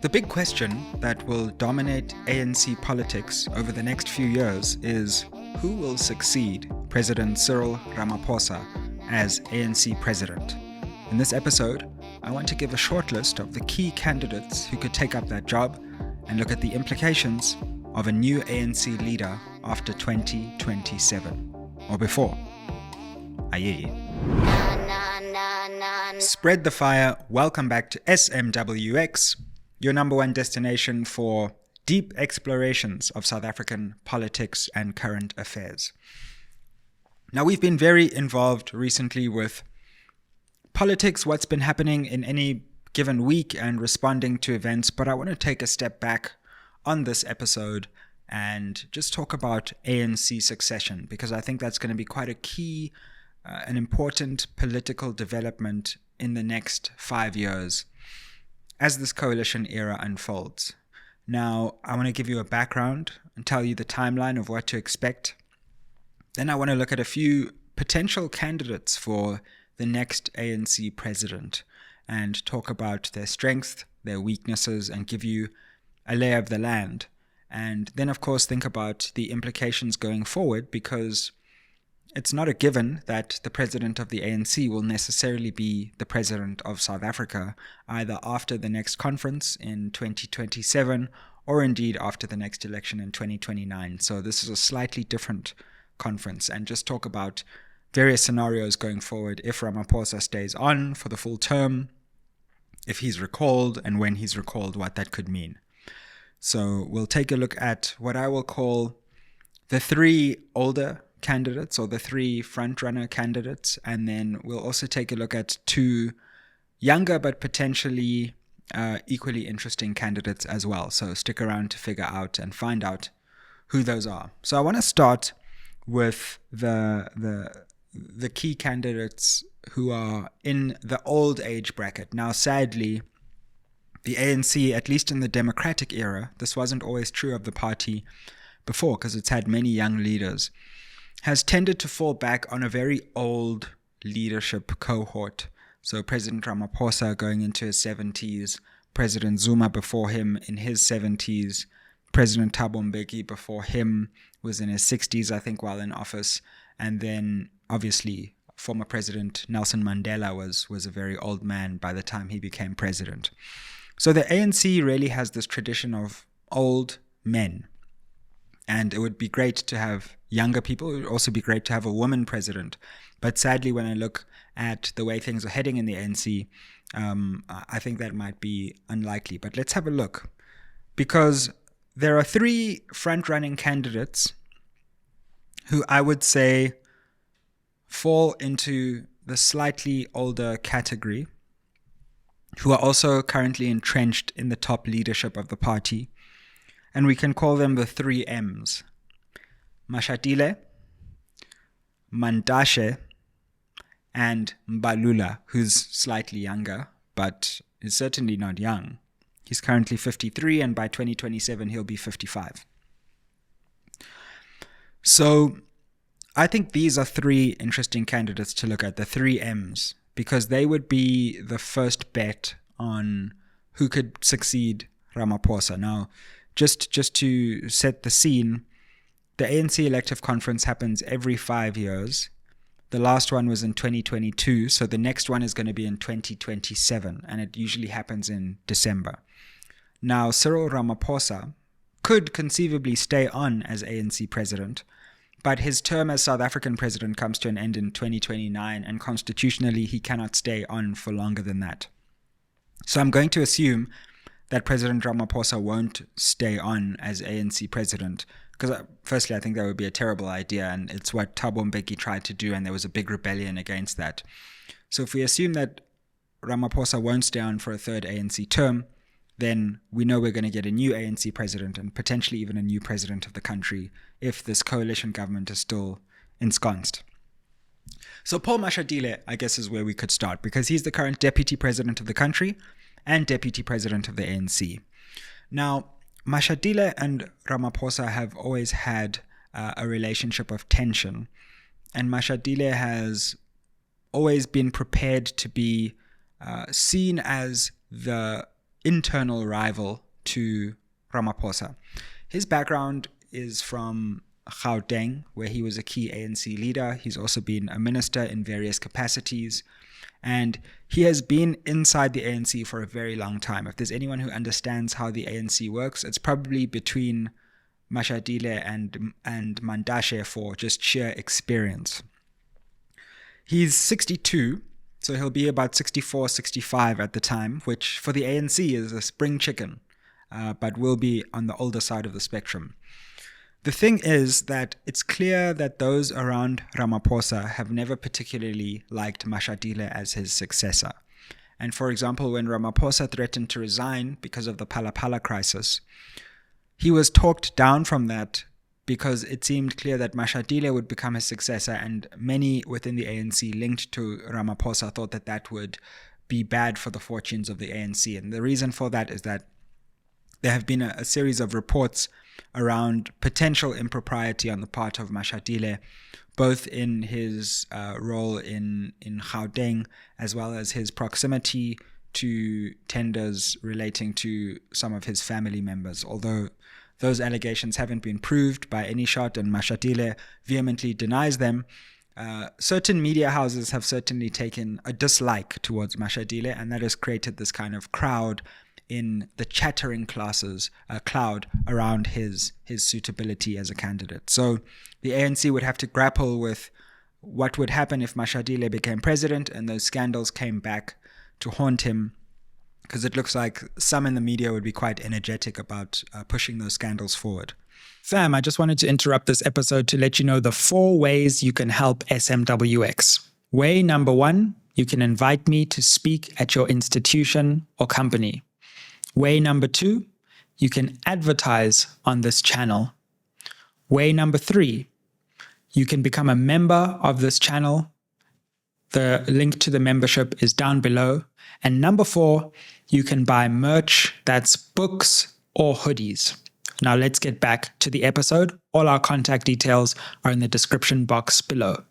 The big question that will dominate ANC politics over the next few years is who will succeed President Cyril Ramaphosa as ANC president. In this episode, I want to give a short list of the key candidates who could take up that job and look at the implications of a new ANC leader after 2027, or before. Aye. Spread the fire. Welcome back to SMWX, your number one destination for deep explorations of South African politics and current affairs. Now, we've been very involved recently with politics, what's been happening in any given week and responding to events, but I want to take a step back on this episode and just talk about ANC succession, because I think that's going to be quite a key, an important political development in the next 5 years as this coalition era unfolds. Now, I want to give you a background and tell you the timeline of what to expect. Then I want to look at a few potential candidates for the next ANC president and talk about their strengths, their weaknesses, and give you a lay of the land. And then, of course, think about the implications going forward, because it's not a given that the president of the ANC will necessarily be the president of South Africa, either after the next conference in 2027 or indeed after the next election in 2029. So this is a slightly different conference, and just talk about various scenarios going forward if Ramaphosa stays on for the full term, if he's recalled, and when he's recalled, what that could mean. So we'll take a look at what I will call the three older candidates, or the three front-runner candidates, and then we'll also take a look at two younger but potentially equally interesting candidates as well. So stick around to figure out and find out who those are. So I want to start with the key candidates who are in the old age bracket. Now, sadly, the ANC, at least in the democratic era, this wasn't always true of the party before because it's had many young leaders, has tended to fall back on a very old leadership cohort. So President Ramaphosa going into his 70s, President Zuma before him in his 70s, President Thabo Mbeki before him was in his 60s, I think, while in office. And then, obviously, former President Nelson Mandela was a very old man by the time he became president. So the ANC really has this tradition of old men. And it would be great to have younger people. It would also be great to have a woman president. But sadly, when I look at the way things are heading in the ANC, I think that might be unlikely. But let's have a look. Because there are three front-running candidates who I would say fall into the slightly older category, who are also currently entrenched in the top leadership of the party. And we can call them the three M's: Mashatile, Mantashe, and Mbalula, who's slightly younger, but is certainly not young. He's currently 53, and by 2027, he'll be 55. So I think these are three interesting candidates to look at, the three M's, because they would be the first bet on who could succeed Ramaphosa. Now, just to set the scene, the ANC Elective Conference happens every 5 years. The last one was in 2022, so the next one is going to be in 2027, and it usually happens in December. Now, Cyril Ramaphosa could conceivably stay on as ANC president, but his term as South African president comes to an end in 2029, and constitutionally he cannot stay on for longer than that. So I'm going to assume that President Ramaphosa won't stay on as ANC president, because firstly, I think that would be a terrible idea, and it's what Thabo Mbeki tried to do, and there was a big rebellion against that. So if we assume that Ramaphosa won't stay on for a third ANC term, then we know we're going to get a new ANC president and potentially even a new president of the country if this coalition government is still ensconced. So Paul Mashatile, I guess, is where we could start, because he's the current deputy president of the country and deputy president of the ANC. Now, Mashatile and Ramaphosa have always had a relationship of tension, and Mashatile has always been prepared to be seen as the internal rival to Ramaphosa. His background is from Gauteng, where he was a key ANC leader. He's also been a minister in various capacities, and he has been inside the ANC for a very long time. If there's anyone who understands how the ANC works, it's probably between Mashatile and Mantashe for just sheer experience. He's 62, so he'll be about 64, 65 at the time, which for the ANC is a spring chicken, but will be on the older side of the spectrum. The thing is that it's clear that those around Ramaphosa have never particularly liked Mashatile as his successor. And for example, when Ramaphosa threatened to resign because of the Phala crisis, he was talked down from that because it seemed clear that Mashatile would become his successor, and many within the ANC linked to Ramaphosa thought that that would be bad for the fortunes of the ANC. And the reason for that is that there have been a series of reports around potential impropriety on the part of Mashatile, both in his role in Gauteng, as well as his proximity to tenders relating to some of his family members, although those allegations haven't been proved by any shot and Mashatile vehemently denies them. Certain media houses have certainly taken a dislike towards Mashatile, and that has created this kind of crowd in the chattering classes, cloud around his suitability as a candidate. So the ANC would have to grapple with what would happen if Mashatile became president and those scandals came back to haunt him, because it looks like some in the media would be quite energetic about pushing those scandals forward. Fam, I just wanted to interrupt this episode to let you know the 4 ways you can help SMWX. Way number 1, you can invite me to speak at your institution or company. Way number 2, you can advertise on this channel. Way number 3, you can become a member of this channel. The link to the membership is down below. And number 4, you can buy merch, that's books or hoodies. Now let's get back to the episode. All our contact details are in the description box below.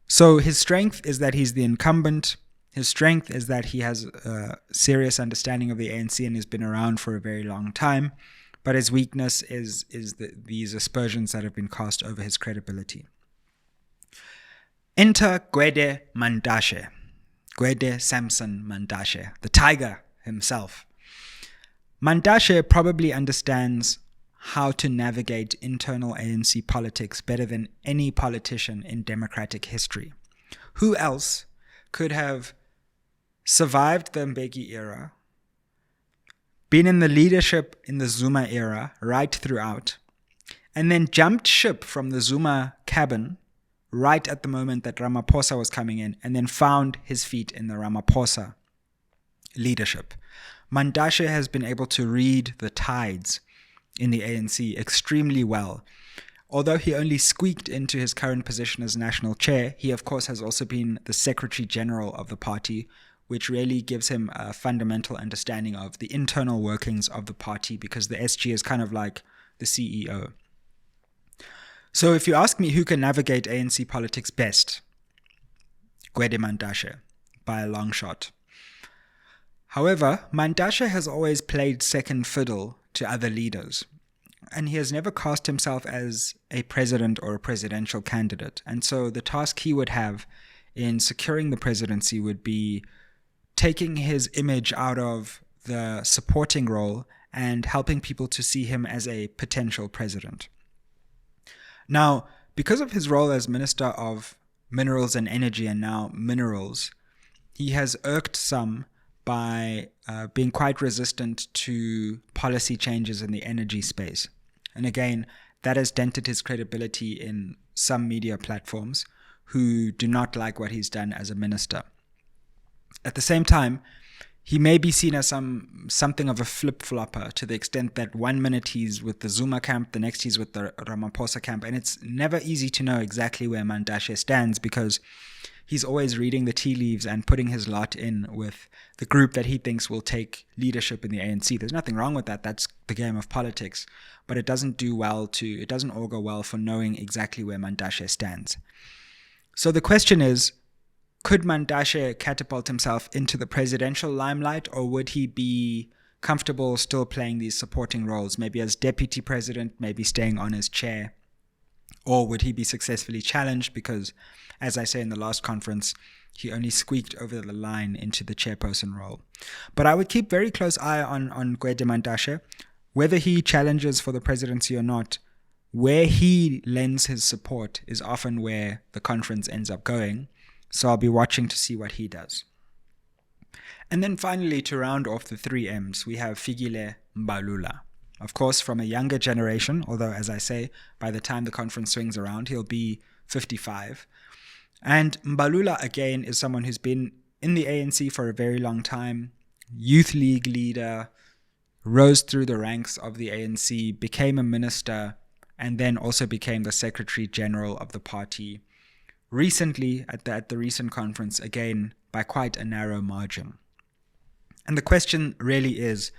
So his strength is that he's the incumbent. His strength is that he has a serious understanding of the ANC and has been around for a very long time. But his weakness is these aspersions that have been cast over his credibility. Enter Gwede Mantashe, Gwede Samson Mantashe, the tiger himself. Mantashe probably understands how to navigate internal ANC politics better than any politician in democratic history. Who else could have survived the Mbeki era, been in the leadership in the Zuma era right throughout, and then jumped ship from the Zuma cabin right at the moment that Ramaphosa was coming in, and then found his feet in the Ramaphosa leadership? Mantashe has been able to read the tides in the ANC extremely well. Although he only squeaked into his current position as national chair, he of course has also been the Secretary General of the party, which really gives him a fundamental understanding of the internal workings of the party, because the SG is kind of like the CEO. So if you ask me who can navigate ANC politics best, Gwede Mantashe, by a long shot. However, Mantashe has always played second fiddle to other leaders, and he has never cast himself as a president or a presidential candidate. And so the task he would have in securing the presidency would be taking his image out of the supporting role and helping people to see him as a potential president. Now, because of his role as Minister of Minerals and Energy, and now Minerals, he has irked some by being quite resistant to policy changes in the energy space. And again, that has dented his credibility in some media platforms who do not like what he's done as a minister. At the same time, he may be seen as something of a flip-flopper, to the extent that 1 minute he's with the Zuma camp, the next he's with the Ramaphosa camp, and it's never easy to know exactly where Mantashe stands, because he's always reading the tea leaves and putting his lot in with the group that he thinks will take leadership in the ANC. There's nothing wrong with that. That's the game of politics. But it doesn't augur well for knowing exactly where Mantashe stands. So the question is, could Mantashe catapult himself into the presidential limelight, or would he be comfortable still playing these supporting roles, maybe as deputy president, maybe staying on as chair? Or would he be successfully challenged because, as I say in the last conference, he only squeaked over the line into the chairperson role? But I would keep very close eye on Gwede Mantashe. Whether he challenges for the presidency or not, where he lends his support is often where the conference ends up going. So I'll be watching to see what he does. And then finally, to round off the 3 M's, we have Fikile Mbalula. Of course, from a younger generation, although, as I say, by the time the conference swings around, he'll be 55. And Mbalula, again, is someone who's been in the ANC for a very long time, youth league leader, rose through the ranks of the ANC, became a minister, and then also became the Secretary General of the party. Recently, at the recent conference, again, by quite a narrow margin. And the question really is,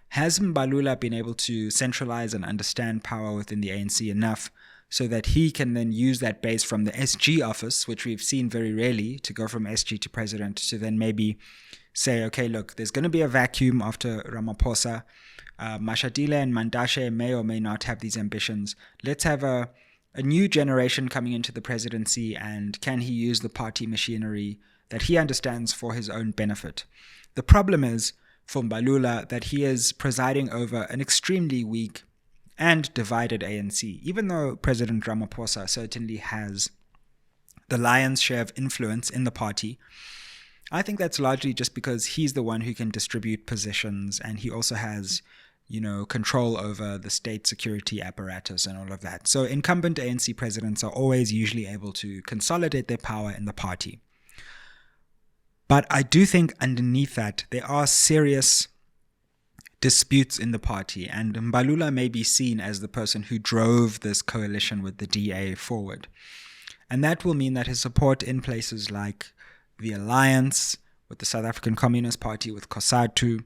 has Mbalula been able to centralize and understand power within the ANC enough so that he can then use that base from the SG office, which we've seen very rarely, to go from SG to president, to then maybe say, okay, look, there's going to be a vacuum after Ramaphosa. Mashatile and Mantashe may or may not have these ambitions. Let's have a new generation coming into the presidency, and can he use the party machinery that he understands for his own benefit? The problem is, for Mbalula, that he is presiding over an extremely weak and divided ANC, even though President Ramaphosa certainly has the lion's share of influence in the party. I think that's largely just because he's the one who can distribute positions, and he also has, control over the state security apparatus and all of that. So incumbent ANC presidents are always usually able to consolidate their power in the party. But I do think underneath that, there are serious disputes in the party, and Mbalula may be seen as the person who drove this coalition with the DA forward. And that will mean that his support in places like the alliance with the South African Communist Party, with COSATU,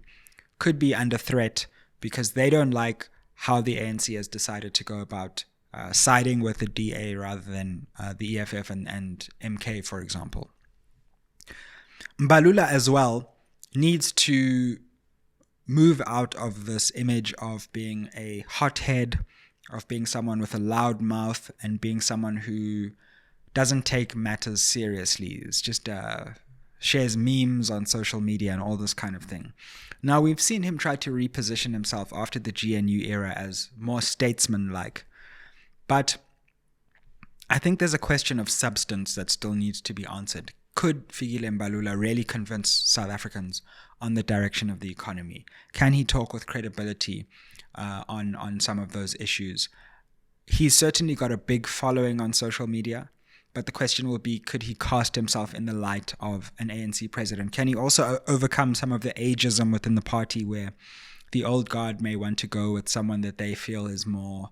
could be under threat because they don't like how the ANC has decided to go about siding with the DA rather than the EFF and MK, for example. Mbalula as well needs to move out of this image of being a hothead, of being someone with a loud mouth, and being someone who doesn't take matters seriously. It's just shares memes on social media and all this kind of thing. Now, we've seen him try to reposition himself after the GNU era as more statesman-like. But I think there's a question of substance that still needs to be answered. Could Fikile Mbalula really convince South Africans on the direction of the economy? Can he talk with credibility on some of those issues? He's certainly got a big following on social media, but the question will be, could he cast himself in the light of an ANC president? Can he also overcome some of the ageism within the party where the old guard may want to go with someone that they feel is more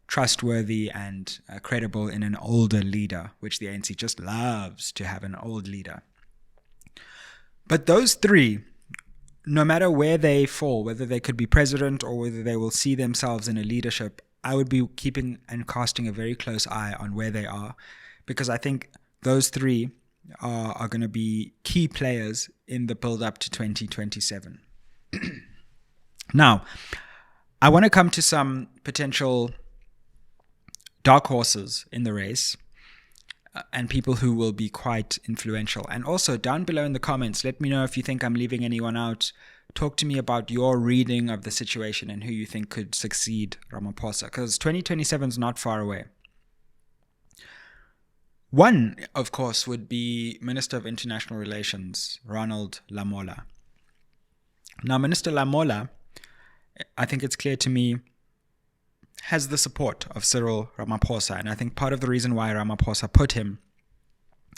trustworthy and credible in an older leader, which the ANC just loves to have an old leader. But those 3, no matter where they fall, whether they could be president or whether they will see themselves in a leadership, I would be keeping and casting a very close eye on where they are, because I think those 3 are going to be key players in the build-up to 2027. Now, I want to come to some potential dark horses in the race and people who will be quite influential. And also, down below in the comments, let me know if you think I'm leaving anyone out. Talk to me about your reading of the situation and who you think could succeed Ramaphosa, because 2027 is not far away. One, of course, would be Minister of International Relations, Ronald Lamola. Now, Minister Lamola, I think it's clear to me, has the support of Cyril Ramaphosa. And I think part of the reason why Ramaphosa put him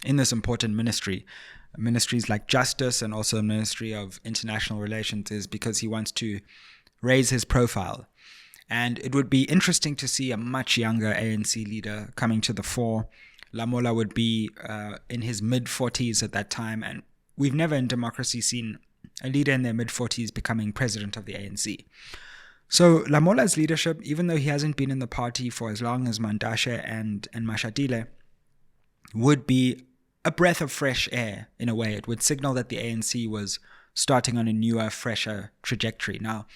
in this important ministries like Justice and also the Ministry of International Relations, is because he wants to raise his profile. And it would be interesting to see a much younger ANC leader coming to the fore. Lamola would be in his mid-40s at that time, and we've never in democracy seen a leader in their mid-40s becoming president of the ANC. So Lamola's leadership, even though he hasn't been in the party for as long as Mantashe and Mashatile, would be a breath of fresh air in a way. It would signal that the ANC was starting on a newer, fresher trajectory. Now,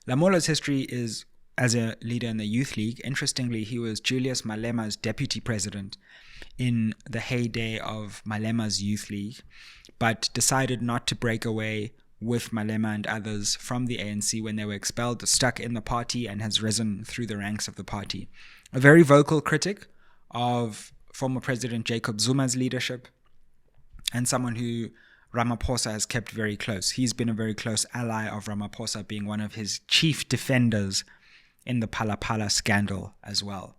Lamola's history is as a leader in the Youth League. Interestingly, he was Julius Malema's deputy president in the heyday of Malema's Youth League, but decided not to break away with Malema and others from the ANC when they were expelled, stuck in the party, and has risen through the ranks of the party. A very vocal critic of former President Jacob Zuma's leadership, and someone who Ramaphosa has kept very close. He's been a very close ally of Ramaphosa, being one of his chief defenders in the Phala scandal as well.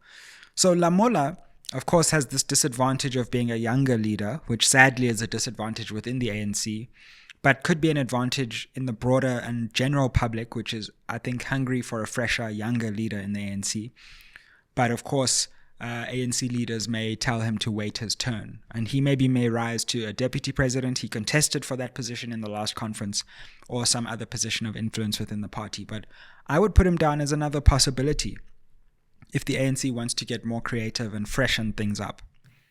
So Lamola, of course, has this disadvantage of being a younger leader, which sadly is a disadvantage within the ANC, but could be an advantage in the broader and general public, which is, I think, hungry for a fresher, younger leader in the ANC. But of course, ANC leaders may tell him to wait his turn, and he may rise to a deputy president. He contested for that position in the last conference, or some other position of influence within the party. But I would put him down as another possibility if the ANC wants to get more creative and freshen things up.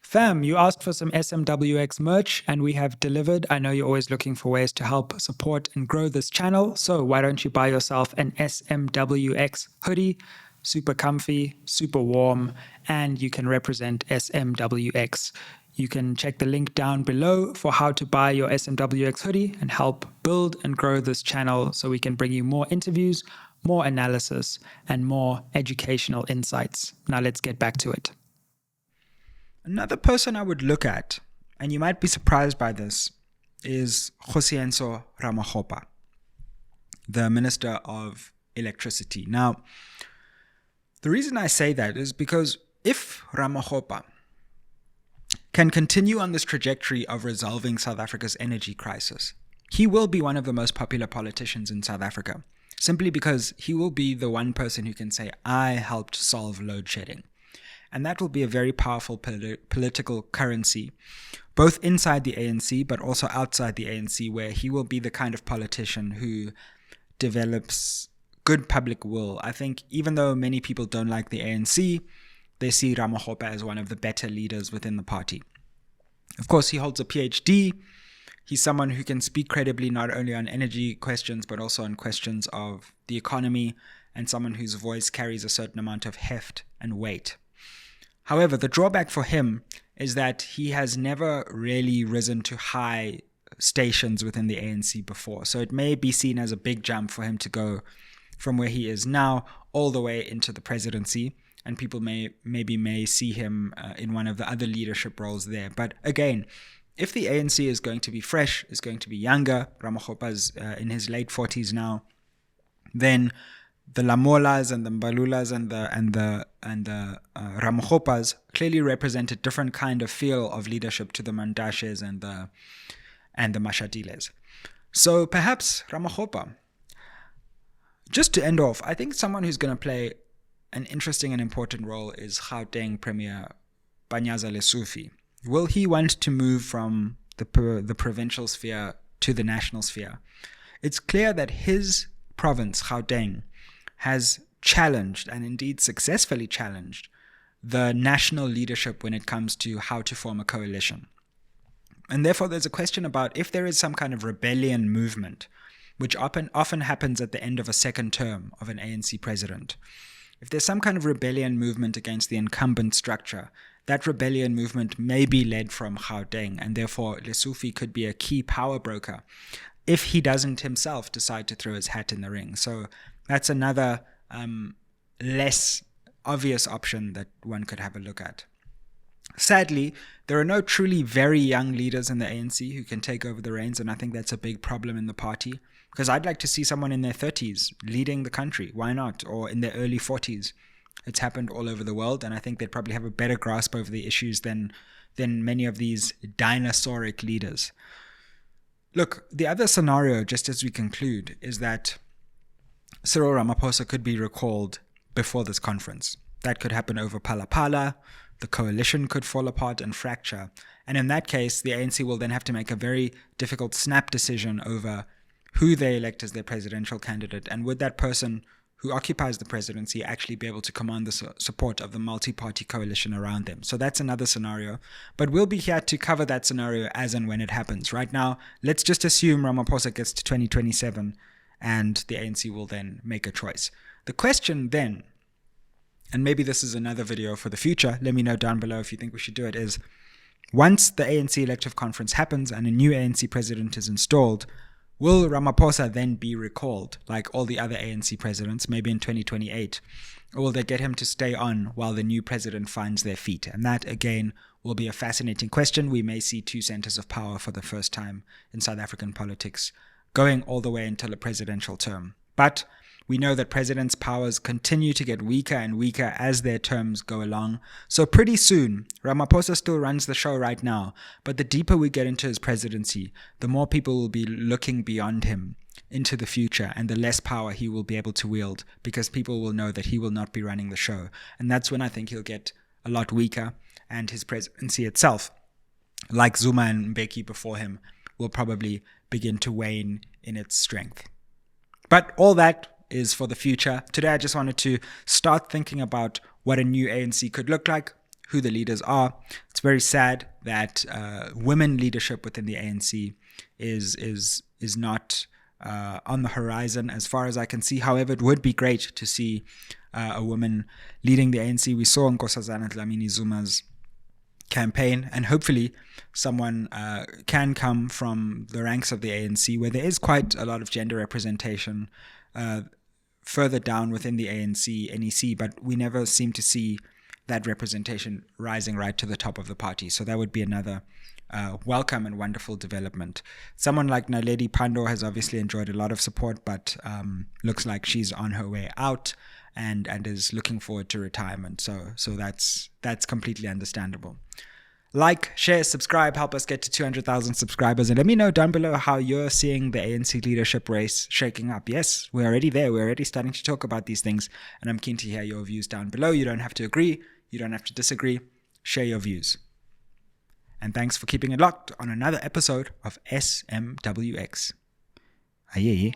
Fam, you asked for some SMWX merch and we have delivered. I know you're always looking for ways to help support and grow this channel, so why don't you buy yourself an SMWX hoodie? Super comfy, super warm, and you can represent SMWX. You can check the link down below for how to buy your SMWX hoodie and help build and grow this channel so we can bring you more interviews, more analysis, and more educational insights. Now let's get back to it. Another person I would look at, and you might be surprised by this, is Sizwe Ramokgopa, the Minister of Electricity. Now, the reason I say that is because if Ramokgopa can continue on this trajectory of resolving South Africa's energy crisis, he will be one of the most popular politicians in South Africa, simply because he will be the one person who can say, I helped solve load shedding. And that will be a very powerful political currency, both inside the ANC, but also outside the ANC, where he will be the kind of politician who develops good public will. I think even though many people don't like the ANC, they see Ramokgopa as one of the better leaders within the party. Of course, he holds a PhD. He's someone who can speak credibly not only on energy questions, but also on questions of the economy, and someone whose voice carries a certain amount of heft and weight. However, the drawback for him is that he has never really risen to high stations within the ANC before. So it may be seen as a big jump for him to go from where he is now all the way into the presidency, and people may see him in one of the other leadership roles there. But again, if the ANC is going to be fresh, is going to be younger, Ramokgopa's in his late 40s now, then the Lamolas and the Mbalulas and the Ramokgopas clearly represent a different kind of feel of leadership to the Mantashes and the Mashatiles. So perhaps Ramokgopa. Just to end off, I think someone who's going to play an interesting and important role is Gauteng Premier Panyaza Lesufi. Will he want to move from the provincial sphere to the national sphere? It's clear that his province, Gauteng, has challenged, and indeed successfully challenged, the national leadership when it comes to how to form a coalition. And therefore there's a question about if there is some kind of rebellion movement, which often happens at the end of a second term of an ANC president. If there's some kind of rebellion movement against the incumbent structure, that rebellion movement may be led from Gauteng, and therefore Lesufi could be a key power broker if he doesn't himself decide to throw his hat in the ring. So that's another less obvious option that one could have a look at. Sadly, there are no truly very young leaders in the ANC who can take over the reins, and I think that's a big problem in the party, because I'd like to see someone in their 30s leading the country. Why not? Or in their early 40s. It's happened all over the world, and I think they'd probably have a better grasp over the issues than many of these dinosauric leaders. Look, the other scenario, just as we conclude, is that Cyril Ramaphosa could be recalled before this conference. That could happen over Phala. The coalition could fall apart and fracture. And in that case, the ANC will then have to make a very difficult snap decision over who they elect as their presidential candidate. And would that person who occupies the presidency actually be able to command the support of the multi-party coalition around them. So that's another scenario. But we'll be here to cover that scenario as and when it happens. Right now, let's just assume Ramaphosa gets to 2027 and the ANC will then make a choice. The question then, and maybe this is another video for the future, let me know down below if you think we should do it, is once the ANC Elective Conference happens and a new ANC president is installed, will Ramaphosa then be recalled like all the other ANC presidents, maybe in 2028? Or will they get him to stay on while the new president finds their feet? And that, again, will be a fascinating question. We may see two centers of power for the first time in South African politics, going all the way until a presidential term. But we know that presidents' powers continue to get weaker and weaker as their terms go along. So pretty soon, Ramaphosa still runs the show right now, but the deeper we get into his presidency, the more people will be looking beyond him into the future, and the less power he will be able to wield, because people will know that he will not be running the show. And that's when I think he'll get a lot weaker, and his presidency itself, like Zuma and Mbeki before him, will probably begin to wane in its strength. But all that is for the future. Today I just wanted to start thinking about what a new ANC could look like, who the leaders are. It's very sad that women leadership within the ANC is not on the horizon as far as I can see. However, it would be great to see a woman leading the ANC. We saw Nkosazana Dlamini Zuma's campaign, and hopefully someone can come from the ranks of the ANC, where there is quite a lot of gender representation further down within the ANC, NEC, but we never seem to see that representation rising right to the top of the party. So that would be another welcome and wonderful development. Someone like Naledi Pandor has obviously enjoyed a lot of support, but looks like she's on her way out and is looking forward to retirement. So that's completely understandable. Like, share, subscribe, help us get to 200,000 subscribers, and let me know down below how you're seeing the ANC leadership race shaking up. Yes, we're already there. We're already starting to talk about these things, and I'm keen to hear your views down below. You don't have to agree. You don't have to disagree. Share your views. And thanks for keeping it locked on another episode of SMWX. Aye.